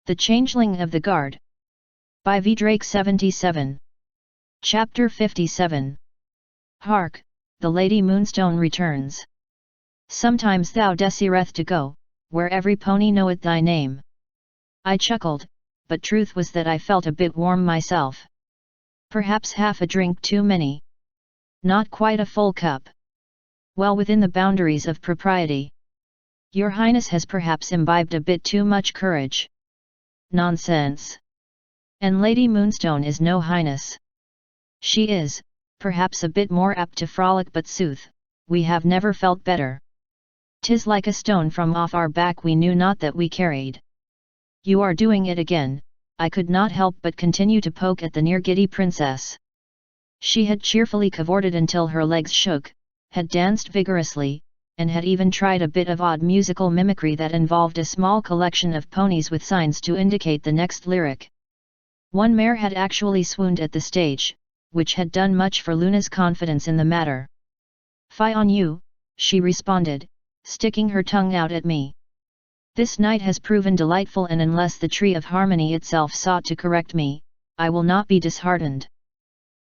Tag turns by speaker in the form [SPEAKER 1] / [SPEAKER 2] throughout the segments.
[SPEAKER 1] The Changeling of the Guard. By V. Drake 77. Chapter 57. Hark, the Lady Moonstone returns. Sometimes thou desireth to go, where every pony knoweth thy name. I chuckled, but truth was that I felt a bit warm myself. Perhaps half a drink too many. Not quite a full cup. Well within the boundaries of propriety. Your Highness has perhaps imbibed a bit too much courage. Nonsense. And Lady Moonstone is no highness. She is, perhaps a bit more apt to frolic, but sooth, we have never felt better. 'Tis like a stone from off our back we knew not that we carried. You are doing it again, I could not help but continue to poke at the near-giddy princess. She had cheerfully cavorted until her legs shook, had danced vigorously, and had even tried a bit of odd musical mimicry that involved a small collection of ponies with signs to indicate the next lyric. One mare had actually swooned at the stage, which had done much for Luna's confidence in the matter. "Fie on you," she responded, sticking her tongue out at me. "This night has proven delightful, and unless the Tree of Harmony itself sought to correct me, I will not be disheartened."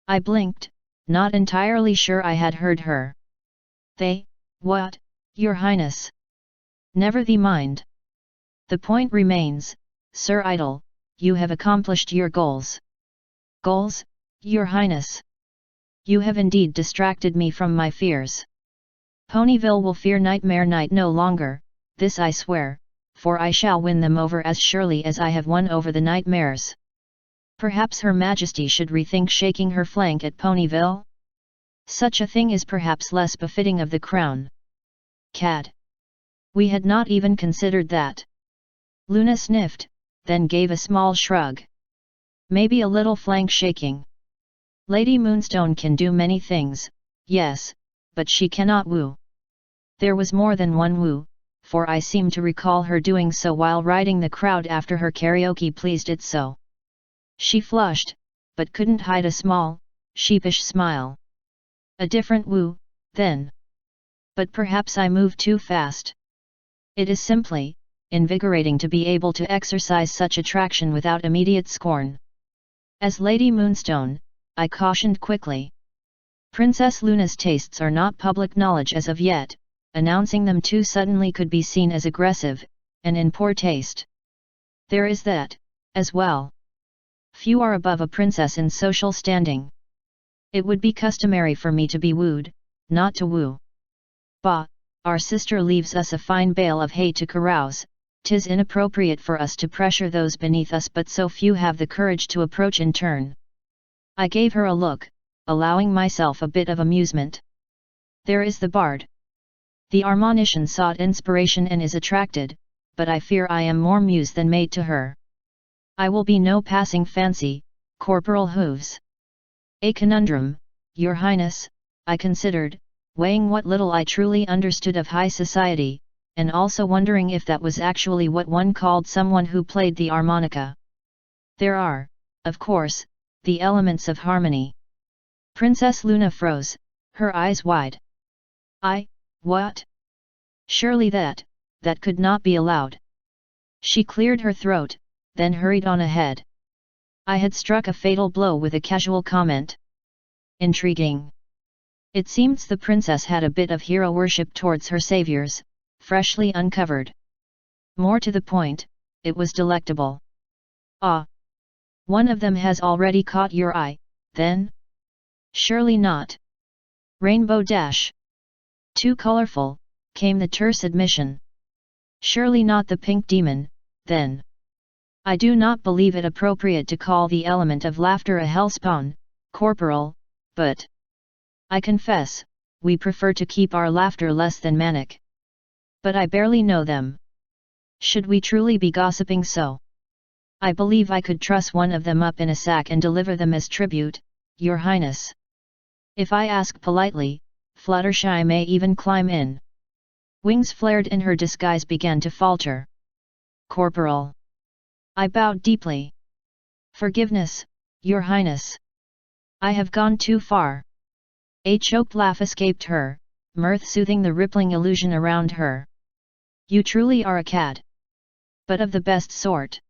[SPEAKER 1] I blinked, not entirely sure I had heard her. "They, what, Your Highness?" "Never thee mind. The point remains, Sir Idol, you have accomplished your goals." "Goals, Your Highness? You have indeed distracted me from my fears. Ponyville will fear Nightmare Night no longer, this I swear, for I shall win them over as surely as I have won over the nightmares. Perhaps Her Majesty should rethink shaking her flank at Ponyville? Such a thing is perhaps less befitting of the crown." "Cad. We had not even considered that." Luna sniffed, then gave a small shrug. "Maybe a little flank shaking. Lady Moonstone can do many things, yes, but she cannot woo." There was more than one woo, for I seem to recall her doing so while riding the crowd after her karaoke pleased it so. She flushed, but couldn't hide a small, sheepish smile. "A different woo, then. But perhaps I move too fast. It is simply invigorating to be able to exercise such attraction without immediate scorn." As Lady Moonstone, I cautioned quickly. Princess Luna's tastes are not public knowledge as of yet, announcing them too suddenly could be seen as aggressive, and in poor taste. There is that, as well. Few are above a princess in social standing. It would be customary for me to be wooed, not to woo. Bah, our sister leaves us a fine bale of hay to carouse, 'tis inappropriate for us to pressure those beneath us, but so few have the courage to approach in turn. I gave her a look, allowing myself a bit of amusement. There is the bard. The Armonician sought inspiration and is attracted, but I fear I am more muse than mate to her. I will be no passing fancy, Corporal Hooves. A conundrum, Your Highness, I considered, weighing what little I truly understood of high society, and also wondering if that was actually what one called someone who played the harmonica. There are, of course, the elements of harmony. Princess Luna froze, her eyes wide. What? Surely that could not be allowed. She cleared her throat, then hurried on ahead. I had struck a fatal blow with a casual comment. Intriguing. It seems the princess had a bit of hero worship towards her saviors, freshly uncovered. More to the point, it was delectable. "Ah! One of them has already caught your eye, then?" "Surely not. Rainbow Dash. Too colorful," came the terse admission. "Surely not the pink demon, then. I do not believe it appropriate to call the element of laughter a hellspawn, Corporal, but I confess, we prefer to keep our laughter less than manic. But I barely know them. Should we truly be gossiping so? I believe I could truss one of them up in a sack and deliver them as tribute, Your Highness. If I ask politely, Fluttershy may even climb in." Wings flared and her disguise began to falter. "Corporal." I bowed deeply. "Forgiveness, Your Highness. I have gone too far." A choked laugh escaped her, mirth soothing the rippling illusion around her. "You truly are a cad. But of the best sort.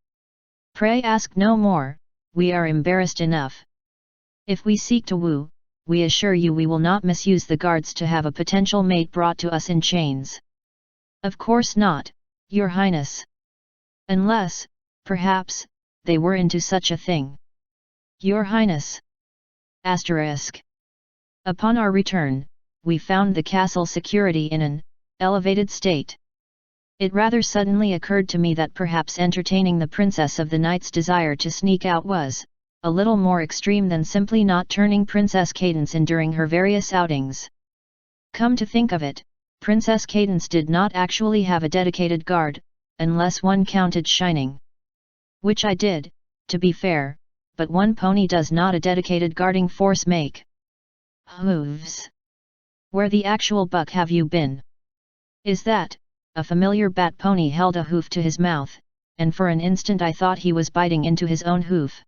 [SPEAKER 1] Pray ask no more, we are embarrassed enough. If we seek to woo, we assure you we will not misuse the guards to have a potential mate brought to us in chains. Of course not, Your Highness. Unless, perhaps, they were into such a thing. Your Highness. Asterisk. Upon our return, we found the castle security in an elevated state. It rather suddenly occurred to me that perhaps entertaining the Princess of the Night's desire to sneak out was a little more extreme than simply not turning Princess Cadence in during her various outings. Come to think of it, Princess Cadence did not actually have a dedicated guard, unless one counted Shining. Which I did, to be fair, but one pony does not a dedicated guarding force make. Hooves. Where the actual buck have you been? Is that? A familiar bat pony held a hoof to his mouth, and for an instant I thought he was biting into his own hoof.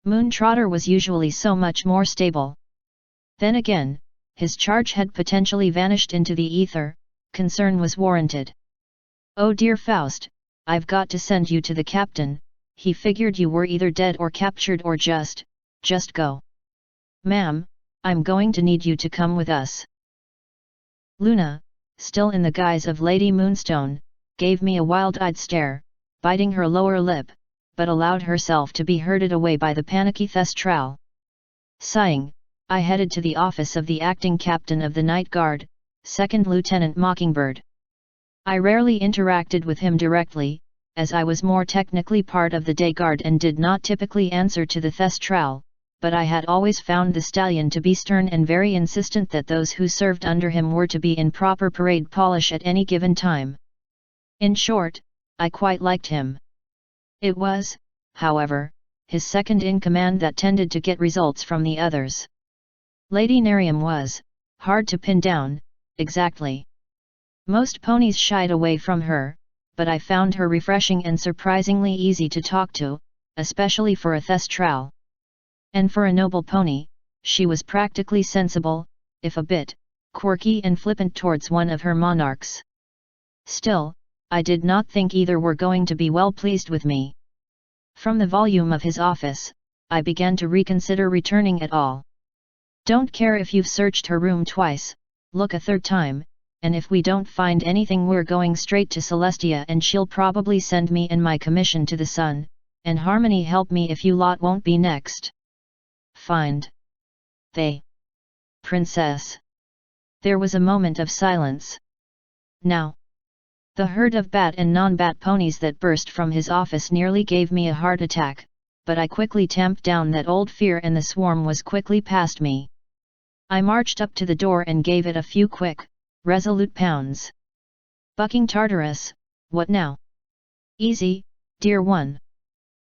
[SPEAKER 1] Moontrotter was usually so much more stable. Then again, his charge had potentially vanished into the ether, concern was warranted. Oh dear Faust, I've got to send you to the captain, he figured you were either dead or captured or just go. Ma'am, I'm going to need you to come with us. Luna, still in the guise of Lady Moonstone, gave me a wild-eyed stare, biting her lower lip, but allowed herself to be herded away by the panicky Thestral. Sighing, I headed to the office of the acting captain of the Night Guard, 2nd Lieutenant Mockingbird. I rarely interacted with him directly, as I was more technically part of the Day Guard and did not typically answer to the Thestral, but I had always found the stallion to be stern and very insistent that those who served under him were to be in proper parade polish at any given time. In short, I quite liked him. It was, however, his second-in-command that tended to get results from the others. Lady Nerium was hard to pin down, exactly. Most ponies shied away from her, but I found her refreshing and surprisingly easy to talk to, especially for a Thestral. And for a noble pony, she was practically sensible, if a bit quirky and flippant towards one of her monarchs. Still, I did not think either were going to be well pleased with me. From the volume of his office, I began to reconsider returning at all. Don't care if you've searched her room twice, look a third time, and if we don't find anything we're going straight to Celestia and she'll probably send me and my commission to the sun, and Harmony help me if you lot won't be next. Find. They. Princess. There was a moment of silence. Now. The herd of bat and non-bat ponies that burst from his office nearly gave me a heart attack, but I quickly tamped down that old fear and the swarm was quickly past me. I marched up to the door and gave it a few quick, resolute pounds. Bucking Tartarus, what now? Easy, dear one.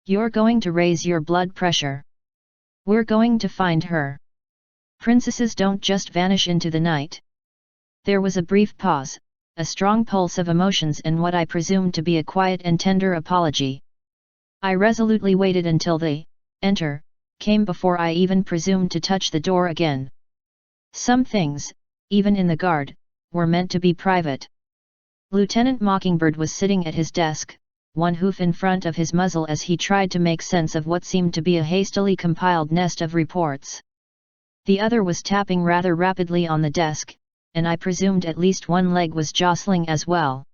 [SPEAKER 1] You're going to raise your blood pressure. We're going to find her. Princesses don't just vanish into the night. There was a brief pause, a strong pulse of emotions and what I presumed to be a quiet and tender apology. I resolutely waited until the enter came before I even presumed to touch the door again. Some things, even in the guard, were meant to be private. Lieutenant Mockingbird was sitting at his desk, one hoof in front of his muzzle as he tried to make sense of what seemed to be a hastily compiled nest of reports. The other was tapping rather rapidly on the desk, and I presumed at least one leg was jostling as well.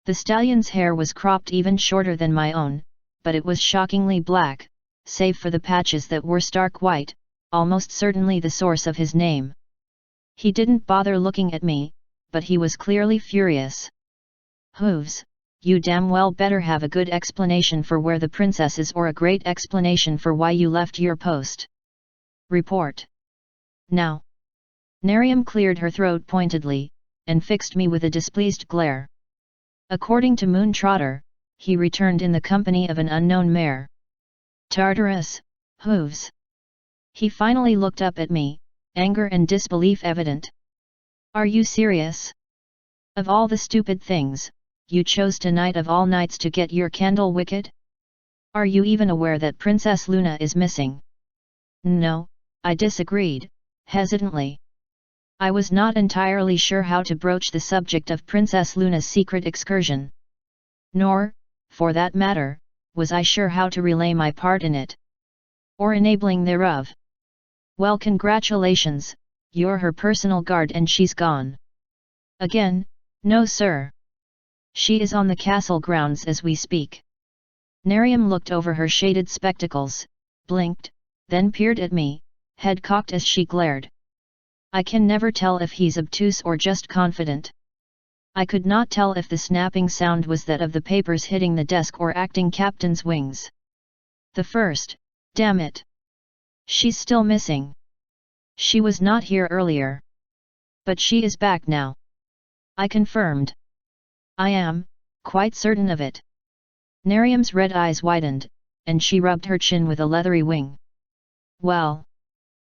[SPEAKER 1] The stallion's hair was cropped even shorter than my own, but it was shockingly black, save for the patches that were stark white, almost certainly the source of his name. He didn't bother looking at me, but he was clearly furious. Hooves, you damn well better have a good explanation for where the princess is or a great explanation for why you left your post. Report. Now. Nerium cleared her throat pointedly, and fixed me with a displeased glare. According to Moontrotter, he returned in the company of an unknown mare. Tartarus, hooves. He finally looked up at me, anger and disbelief evident. Are you serious? Of all the stupid things, you chose tonight of all nights to get your candle wicked? Are you even aware that Princess Luna is missing? No, I disagreed, hesitantly. I was not entirely sure how to broach the subject of Princess Luna's secret excursion. Nor, for that matter, was I sure how to relay my part in it? Or enabling thereof? Well, congratulations, you're her personal guard and she's gone. Again, no sir. She is on the castle grounds as we speak. Nerium looked over her shaded spectacles, blinked, then peered at me, head cocked as she glared. I can never tell if he's obtuse or just confident. I could not tell if the snapping sound was that of the papers hitting the desk or acting captain's wings. The first, damn it. She's still missing. She was not here earlier. But she is back now. I confirmed. I am, quite certain of it. Nerium's red eyes widened, and she rubbed her chin with a leathery wing. Well.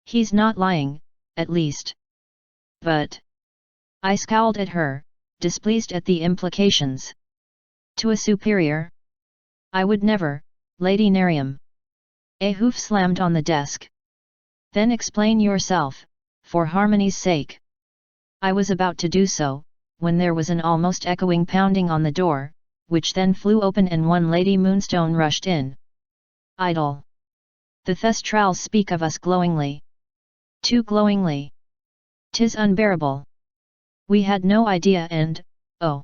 [SPEAKER 1] He's not lying, at least. But. I scowled at her, displeased at the implications. To a superior? I would never, Lady Nerium. A hoof slammed on the desk. Then explain yourself, for harmony's sake. I was about to do so, when there was an almost echoing pounding on the door, which then flew open and one Lady Moonstone rushed in. Idle. The Thestrals speak of us glowingly. Too glowingly. 'Tis unbearable. We had no idea and, oh.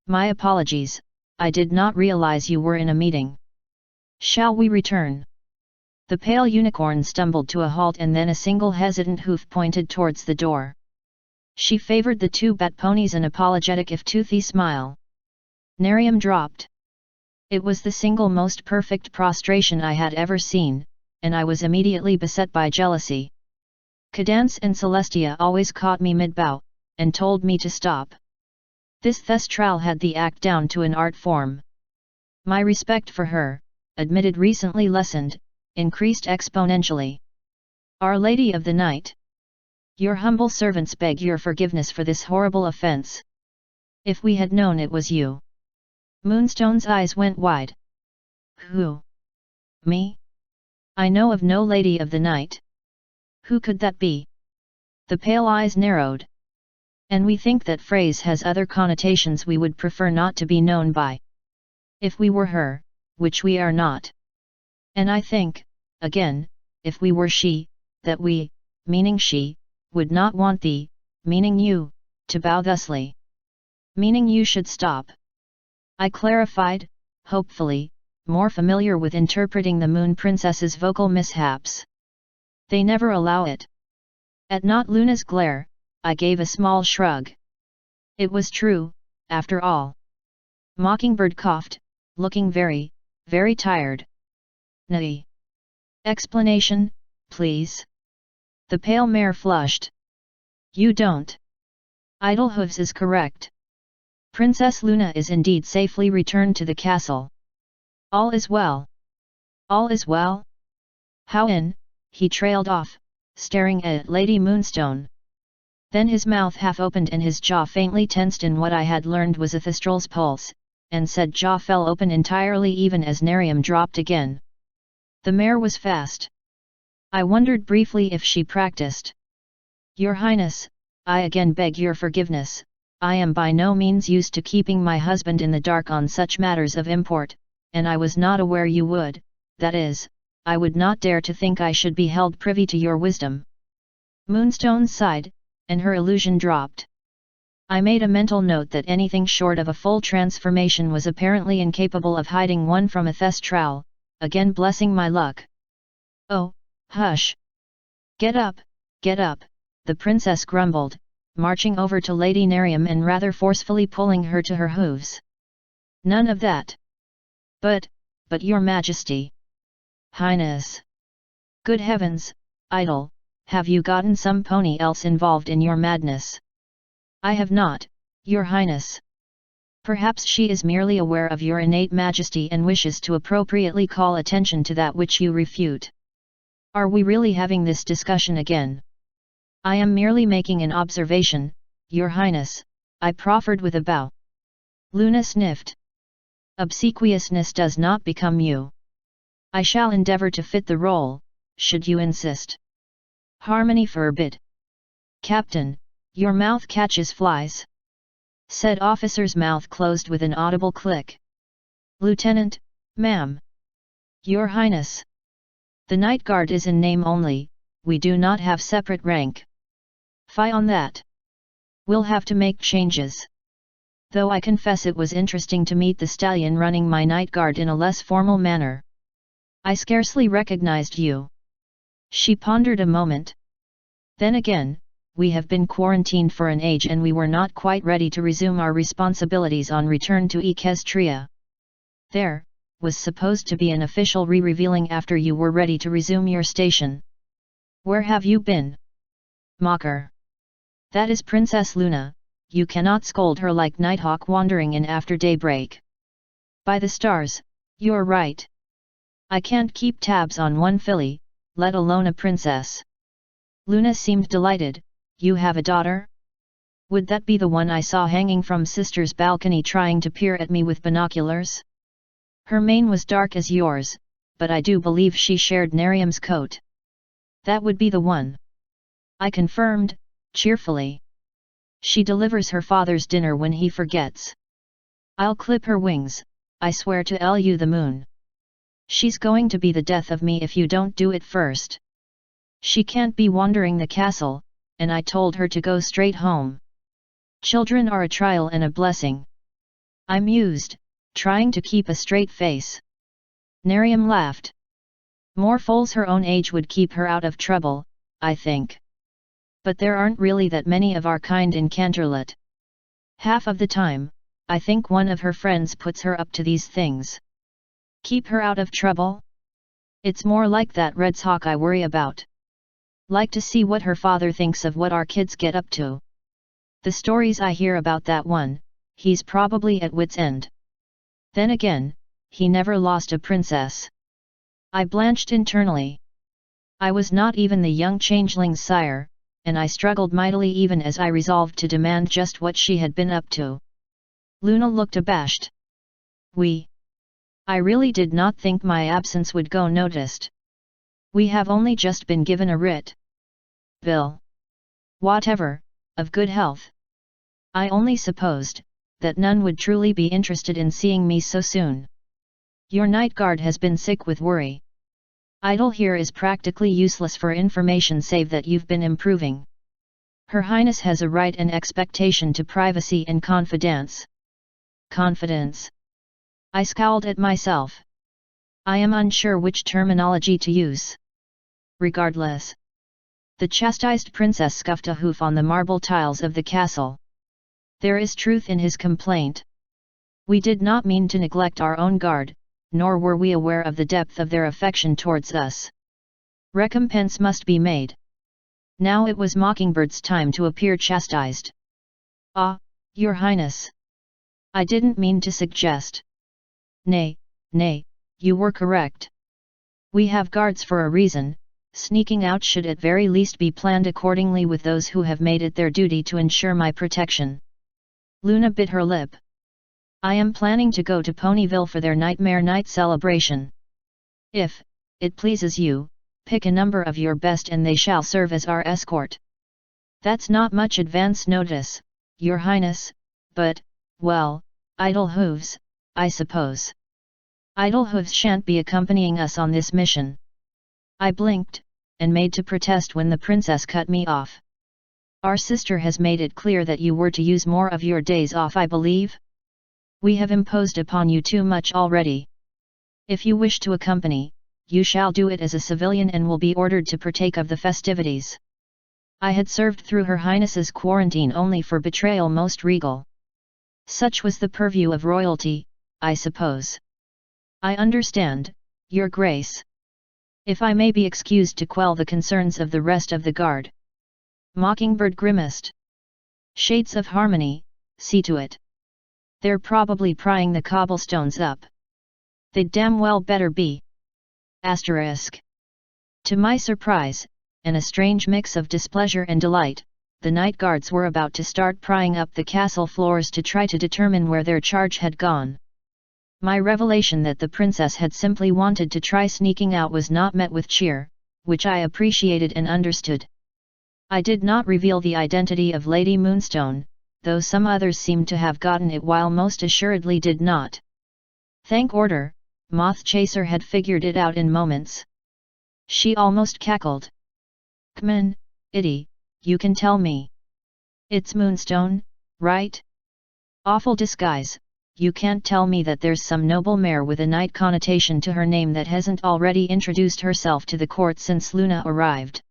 [SPEAKER 1] My apologies, I did not realize you were in a meeting. Shall we return? The pale unicorn stumbled to a halt and then a single hesitant hoof pointed towards the door. She favored the two bat ponies an apologetic if toothy smile. Nerium dropped. It was the single most perfect prostration I had ever seen, and I was immediately beset by jealousy. Cadance and Celestia always caught me mid-bow, and told me to stop. This Thestral had the act down to an art form. My respect for her, admitted recently lessened, increased exponentially. Our Lady of the Night. Your humble servants beg your forgiveness for this horrible offense. If we had known it was you. Moonstone's eyes went wide. Who? Me? I know of no Lady of the Night. Who could that be? The pale eyes narrowed. And we think that phrase has other connotations we would prefer not to be known by. If we were her, which we are not. And I think, again, if we were she, that we, meaning she, would not want thee, meaning you, to bow thusly. Meaning you should stop. I clarified, hopefully, more familiar with interpreting the Moon Princess's vocal mishaps. They never allow it. At Not Luna's glare, I gave a small shrug. It was true, after all. Mockingbird coughed, looking very, very tired. Nay. Explanation, please. The pale mare flushed. You don't. Idlehooves is correct. Princess Luna is indeed safely returned to the castle. All is well. All is well? How in? He trailed off, staring at Lady Moonstone. Then his mouth half opened and his jaw faintly tensed in what I had learned was a Thestral's pulse, and said jaw fell open entirely even as Nerium dropped again. The mare was fast. I wondered briefly if she practiced. Your Highness, I again beg your forgiveness, I am by no means used to keeping my husband in the dark on such matters of import, and I was not aware you would, that is, I would not dare to think I should be held privy to your wisdom. Moonstone sighed, and her illusion dropped. I made a mental note that anything short of a full transformation was apparently incapable of hiding one from a Thestral, again blessing my luck. Oh, hush! Get up, the princess grumbled, marching over to Lady Nerium and rather forcefully pulling her to her hooves. None of that. But your majesty. Highness. Good heavens, idle, have you gotten some pony else involved in your madness? I have not, your highness. Perhaps she is merely aware of your innate majesty and wishes to appropriately call attention to that which you refute. Are we really having this discussion again? I am merely making an observation, your highness, I proffered with a bow. Luna sniffed. Obsequiousness does not become you. I shall endeavour to fit the role, should you insist. Harmony forbid. Captain, your mouth catches flies. Said officer's mouth closed with an audible click. Lieutenant, ma'am. Your Highness. The Night Guard is in name only, we do not have separate rank. Fie on that. We'll have to make changes. Though I confess it was interesting to meet the stallion running my Night Guard in a less formal manner. I scarcely recognized you. She pondered a moment. Then again, we have been quarantined for an age and we were not quite ready to resume our responsibilities on return to Equestria. There was supposed to be an official re-revealing after you were ready to resume your station. Where have you been? Mocker. That is Princess Luna, you cannot scold her like Nighthawk wandering in after daybreak. By the stars, you're right. I can't keep tabs on one filly, let alone a princess. Luna seemed delighted. You have a daughter? Would that be the one I saw hanging from sister's balcony trying to peer at me with binoculars? Her mane was dark as yours, but I do believe she shared Nerium's coat. That would be the one. I confirmed, cheerfully. She delivers her father's dinner when he forgets. I'll clip her wings, I swear to Lu the moon. She's going to be the death of me if you don't do it first. She can't be wandering the castle, and I told her to go straight home. Children are a trial and a blessing. I mused, trying to keep a straight face. Nerium laughed. More foals her own age would keep her out of trouble, I think. But there aren't really that many of our kind in Canterlot. Half of the time, I think one of her friends puts her up to these things. Keep her out of trouble? It's more like that Red's Hawk I worry about. Like to see what her father thinks of what our kids get up to. The stories I hear about that one, he's probably at wit's end. Then again, he never lost a princess. I blanched internally. I was not even the young changeling's sire, and I struggled mightily even as I resolved to demand just what she had been up to. Luna looked abashed. I really did not think my absence would go noticed. We have only just been given a writ. Bill. Whatever, of good health. I only supposed that none would truly be interested in seeing me so soon. Your Night Guard has been sick with worry. Idle here is practically useless for information save that you've been improving. Her Highness has a right and expectation to privacy and confidence. Confidence. I scowled at myself. I am unsure which terminology to use. Regardless. The chastised princess scuffed a hoof on the marble tiles of the castle. There is truth in his complaint. We did not mean to neglect our own guard, nor were we aware of the depth of their affection towards us. Recompense must be made. Now it was Mockingbird's time to appear chastised. Ah, Your Highness. I didn't mean to suggest. Nay, you were correct. We have guards for a reason, sneaking out should at very least be planned accordingly with those who have made it their duty to ensure my protection. Luna bit her lip. I am planning to go to Ponyville for their Nightmare Night celebration. If it pleases you, pick a number of your best and they shall serve as our escort. That's not much advance notice, Your Highness, but, well, Idle Hooves, I suppose. Idle Hooves shan't be accompanying us on this mission. I blinked, and made to protest when the princess cut me off. Our sister has made it clear that you were to use more of your days off, I believe? We have imposed upon you too much already. If you wish to accompany, you shall do it as a civilian and will be ordered to partake of the festivities. I had served through Her Highness's quarantine only for betrayal most regal. Such was the purview of royalty, I suppose. I understand, Your Grace. If I may be excused to quell the concerns of the rest of the guard. Mockingbird grimaced. Shades of harmony, see to it. They're probably prying the cobblestones up. They'd damn well better be. Asterisk. To my surprise, and a strange mix of displeasure and delight, the night guards were about to start prying up the castle floors to try to determine where their charge had gone. My revelation that the princess had simply wanted to try sneaking out was not met with cheer, which I appreciated and understood. I did not reveal the identity of Lady Moonstone, though some others seemed to have gotten it while most assuredly did not. Thank order, Moth Chaser had figured it out in moments. She almost cackled. K'man, itty, you can tell me. It's Moonstone, right? Awful disguise, you can't tell me that there's some noble mare with a knight connotation to her name that hasn't already introduced herself to the court since Luna arrived.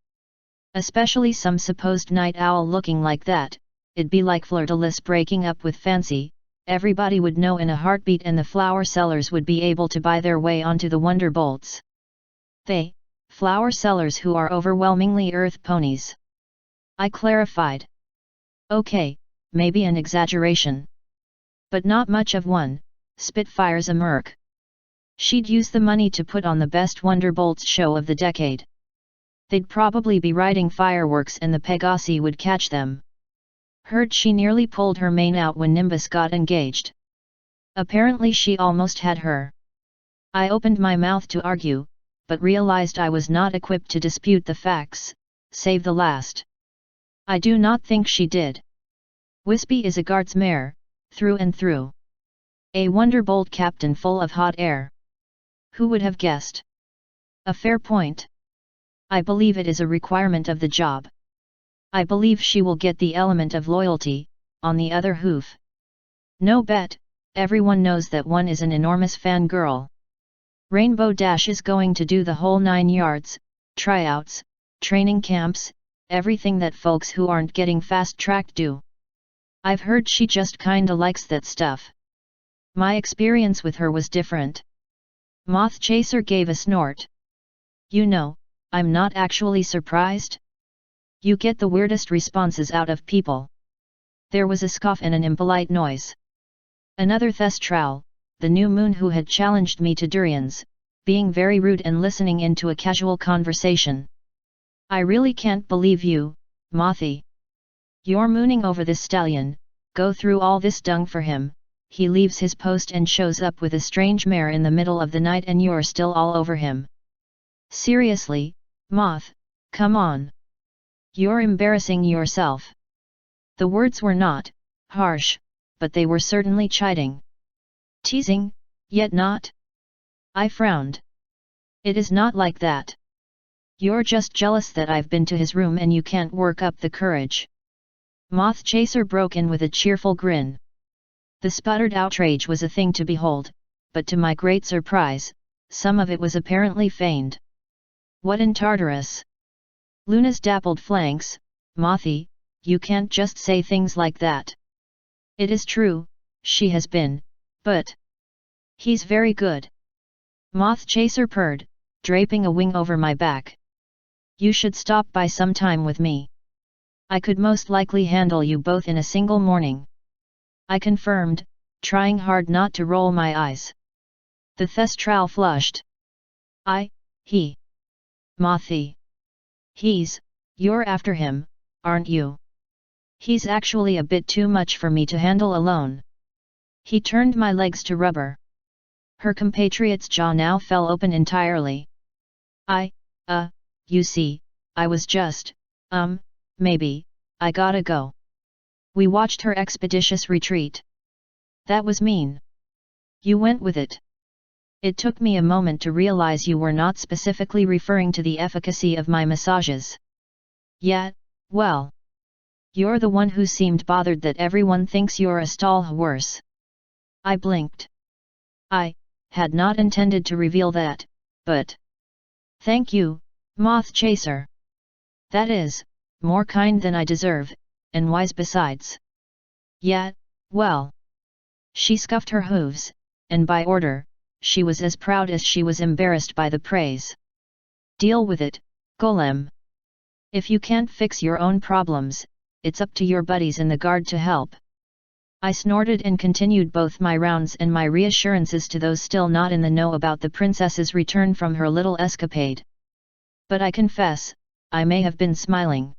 [SPEAKER 1] Especially some supposed night owl looking like that, it'd be like Fleur-de-Lis breaking up with Fancy, everybody would know in a heartbeat and the flower sellers would be able to buy their way onto the Wonderbolts. They, flower sellers who are overwhelmingly earth ponies. I clarified. Okay, maybe an exaggeration. But not much of one, Spitfire's a merc. She'd use the money to put on the best Wonderbolts show of the decade. They'd probably be riding fireworks and the Pegasi would catch them. Heard she nearly pulled her mane out when Nimbus got engaged. Apparently she almost had her. I opened my mouth to argue, but realized I was not equipped to dispute the facts, save the last. I do not think she did. Wispy is a guard's mare, through and through. A Wonderbolt captain full of hot air. Who would have guessed? A fair point. I believe it is a requirement of the job. I believe she will get the element of loyalty, on the other hoof. No bet, everyone knows that one is an enormous fangirl. Rainbow Dash is going to do the whole 9 yards, tryouts, training camps, everything that folks who aren't getting fast-tracked do. I've heard she just kinda likes that stuff. My experience with her was different. Moth Chaser gave a snort. You know, I'm not actually surprised. You get the weirdest responses out of people. There was a scoff and an impolite noise. Another Thestral, the new moon who had challenged me to durians, being very rude and listening into a casual conversation. I really can't believe you, Mothy. You're mooning over this stallion, go through all this dung for him, he leaves his post and shows up with a strange mare in the middle of the night and you're still all over him. Seriously, Moth, come on. You're embarrassing yourself. The words were not harsh, but they were certainly chiding. Teasing, yet not? I frowned. It is not like that. You're just jealous that I've been to his room and you can't work up the courage. Moth Chaser broke in with a cheerful grin. The sputtered outrage was a thing to behold, but to my great surprise, some of it was apparently feigned. What in Tartarus? Luna's dappled flanks, Mothy, you can't just say things like that. It is true, she has been, but he's very good. Moth Chaser purred, draping a wing over my back. You should stop by some time with me. I could most likely handle you both in a single morning. I confirmed, trying hard not to roll my eyes. The Thestral flushed. He. Mothy. You're after him, aren't you? He's actually a bit too much for me to handle alone. He turned my legs to rubber. Her compatriot's jaw now fell open entirely. You see, I was just, maybe, I gotta go. We watched her expeditious retreat. That was mean. You went with it. It took me a moment to realize you were not specifically referring to the efficacy of my massages. Yeah, well. You're the one who seemed bothered that everyone thinks you're a stalhorse. I blinked. I had not intended to reveal that, but... Thank you, Moth Chaser. That is, more kind than I deserve, and wise besides. Yeah, well. She scuffed her hooves, and by order, she was as proud as she was embarrassed by the praise. Deal with it, Golem. If you can't fix your own problems, it's up to your buddies in the guard to help. I snorted and continued both my rounds and my reassurances to those still not in the know about the princess's return from her little escapade. But I confess, I may have been smiling.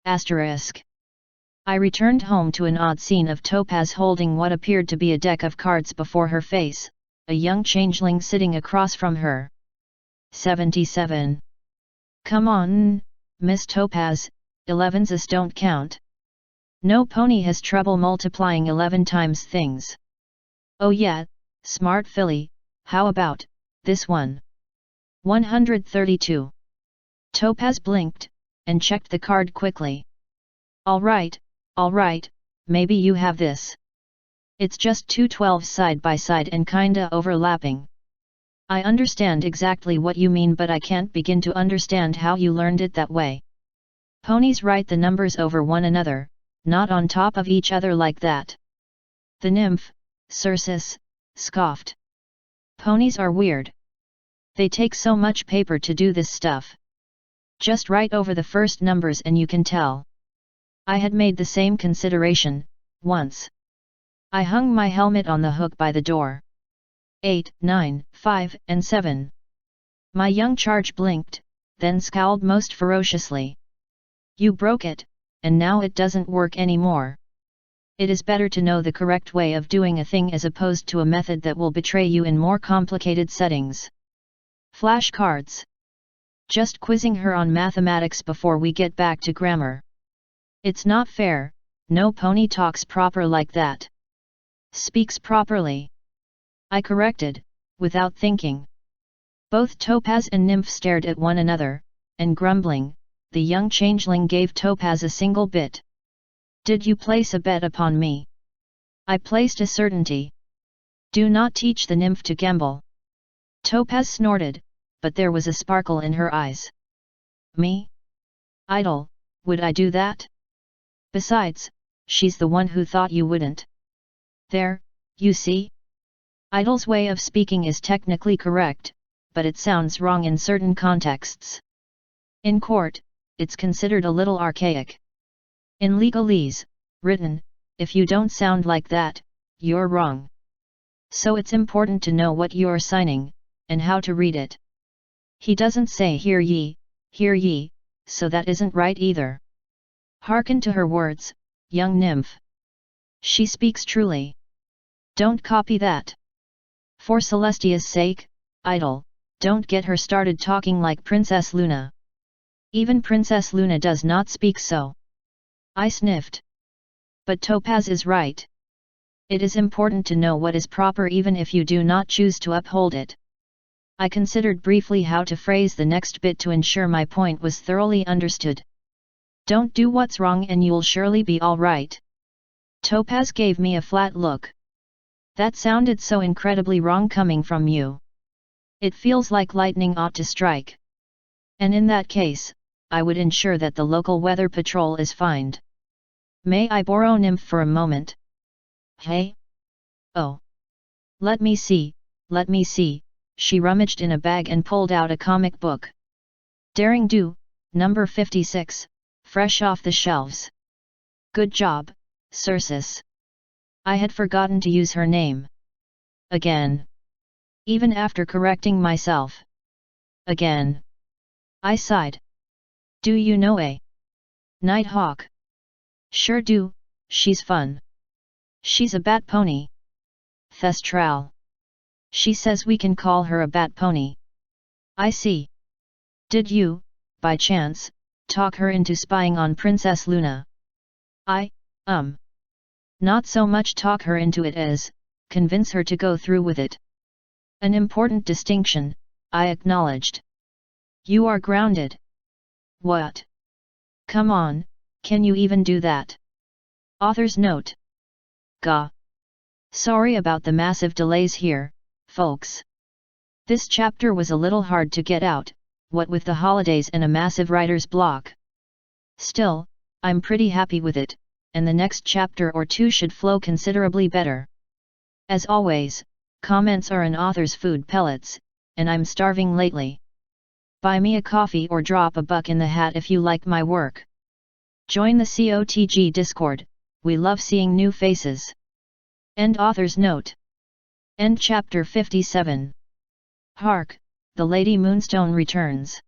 [SPEAKER 1] Asterisk. I returned home to an odd scene of Topaz holding what appeared to be a deck of cards before her face, a young changeling sitting across from her. 77. Come on, Miss Topaz, 11s don't count. No pony has trouble multiplying 11 times things. Oh yeah, Smart filly, how about this one? 132. Topaz blinked, and checked the card quickly. Alright, maybe you have this. It's just two 12s side by side and kinda overlapping. I understand exactly what you mean, but I can't begin to understand how you learned it that way. Ponies write the numbers over one another, not on top of each other like that. The nymph, Circe, scoffed. Ponies are weird. They take so much paper to do this stuff. Just write over the first numbers and you can tell. I had made the same consideration, once. I hung my helmet on the hook by the door. 8, 9, 5, and 7. My young charge blinked, then scowled most ferociously. You broke it, and now it doesn't work anymore. It is better to know the correct way of doing a thing as opposed to a method that will betray you in more complicated settings. Flashcards. Just quizzing her on mathematics before we get back to grammar. It's not fair, no pony talks proper like that. Speaks properly. I corrected, without thinking. Both Topaz and Nymph stared at one another, and grumbling, the young changeling gave Topaz a single bit. Did you place a bet upon me? I placed a certainty. Do not teach the nymph to gamble. Topaz snorted, but there was a sparkle in her eyes. Me? Idle, would I do that? Besides, she's the one who thought you wouldn't. There, you see? Idle's way of speaking is technically correct, but it sounds wrong in certain contexts. In court, it's considered a little archaic. In legalese, written, if you don't sound like that, you're wrong. So it's important to know what you're signing, and how to read it. He doesn't say hear ye, so that isn't right either. Hearken to her words, young nymph. She speaks truly. Don't copy that. For Celestia's sake, Idle, don't get her started talking like Princess Luna. Even Princess Luna does not speak so. I sniffed. But Topaz is right. It is important to know what is proper even if you do not choose to uphold it. I considered briefly how to phrase the next bit to ensure my point was thoroughly understood. Don't do what's wrong and you'll surely be all right. Topaz gave me a flat look. That sounded so incredibly wrong coming from you. It feels like lightning ought to strike. And in that case, I would ensure that the local weather patrol is fined. May I borrow Nymph for a moment? Hey? Oh. Let me see, she rummaged in a bag and pulled out a comic book. Daring Do, number 56, fresh off the shelves. Good job, Circe. I had forgotten to use her name. Again. Even after correcting myself. Again. I sighed. Do you know a Nighthawk? Sure do, she's fun. She's a bat pony. Thestral. She says we can call her a bat pony. I see. Did you, by chance, talk her into spying on Princess Luna? Not so much talk her into it as, convince her to go through with it. An important distinction, I acknowledged. You are grounded. What? Come on, can you even do that? Author's note. Gah. Sorry about the massive delays here, folks. This chapter was a little hard to get out, what with the holidays and a massive writer's block. Still, I'm pretty happy with it, and the next chapter or two should flow considerably better. As always, comments are an author's food pellets, and I'm starving lately. Buy me a coffee or drop a buck in the hat if you like my work. Join the COTG Discord, we love seeing new faces. End author's note. End chapter 57. Hark, the Lady Moonstone returns.